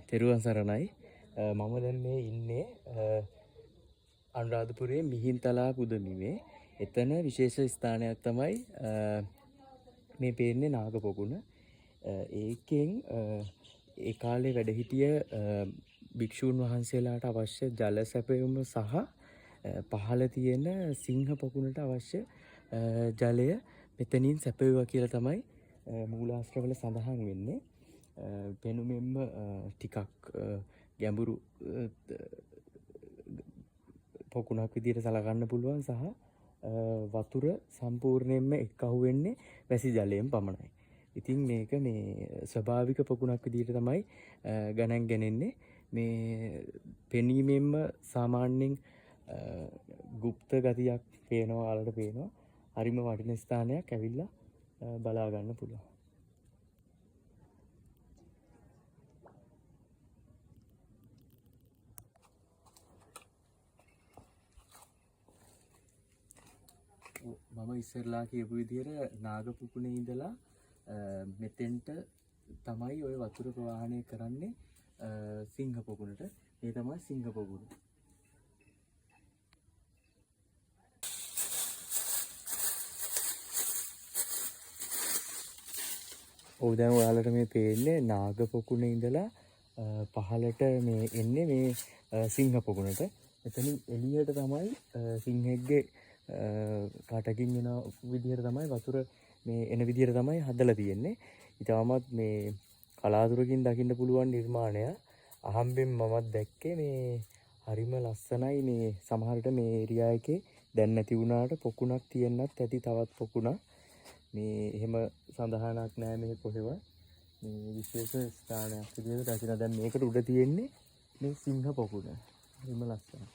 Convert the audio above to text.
තෙරුවන් සරණයි. මම දැන් මේ ඉන්නේ අනුරාධපුරයේ මිහින්තලා පුදබිමේ. එතන විශේෂ ස්ථානයක් තමයි මේ පේන්නේ නාග පොකුණ. ඒකෙන් ඒ කාලේ වැඩ හිටිය භික්ෂූන් වහන්සේලාට අවශ්‍ය ජල සැපයුම සහ පහළ තියෙන සිංහ පොකුණට අවශ්‍ය ජලය මෙතනින් සැපයුවා කියලා තමයි මූලාශ්‍රවල සඳහන් වෙන්නේ. පෙනුමෙන්ම ටිකක් ගැඹුරු පොකුණක් විදිහට සලකන්න පුළුවන් සහ වතුර සම්පූර්ණයෙන්ම එක්කහු වෙන්නේ වැසි ජලයෙන් පමණයි. ඉතින් මේක මේ ස්වභාවික පොකුණක් විදිහට තමයි ගණන් ගන්නේ. මේ පෙනීමෙන්ම සාමාන්‍යයෙන් গুপ্ত ගතියක් පේනවා, ආලට පේනවා. හරිම වටින ස්ථානයක් ඇවිල්ලා බලා ගන්න පුළුවන්. මම ඉස්සරලා කියපු විදිහට නාග පුකුණේ ඉඳලා මෙතෙන්ට තමයි ওই වතුර ප්‍රවාහණය කරන්නේ සිංහ පොකුණට. මේ තමයි සිංහ පොකුණ. ඔව් දැන් ඔයාලට මේ පේන්නේ නාග පොකුණේ ඉඳලා පහළට මේ එන්නේ මේ සිංහ පොකුණට. එතනින් එළියට තමයි සිංහෙක්ගේ කටකින් එන විදිහට තමයි වතුර මේ එන විදිහට තමයි හදලා තියෙන්නේ. ඊටමත් මේ කලාතුරකින් දකින්න පුළුවන් නිර්මාණය. අහම්බෙන් මමත් දැක්කේ මේ හරිම ලස්සනයි. මේ සමහරට මේ ඒරියා එකේ දැන් නැති වුණාට පොකුණක් තියෙන්නත් ඇති තවත් පොකුණක්. මේ එහෙම සඳහනක් නැහැ මේ කොහෙවත්. මේ විශේෂ ස්ථානයක් විදිහට රචනා. දැන් මේකට උඩ තියෙන්නේ මේ සිංහ පොකුණ. හරිම ලස්සනයි.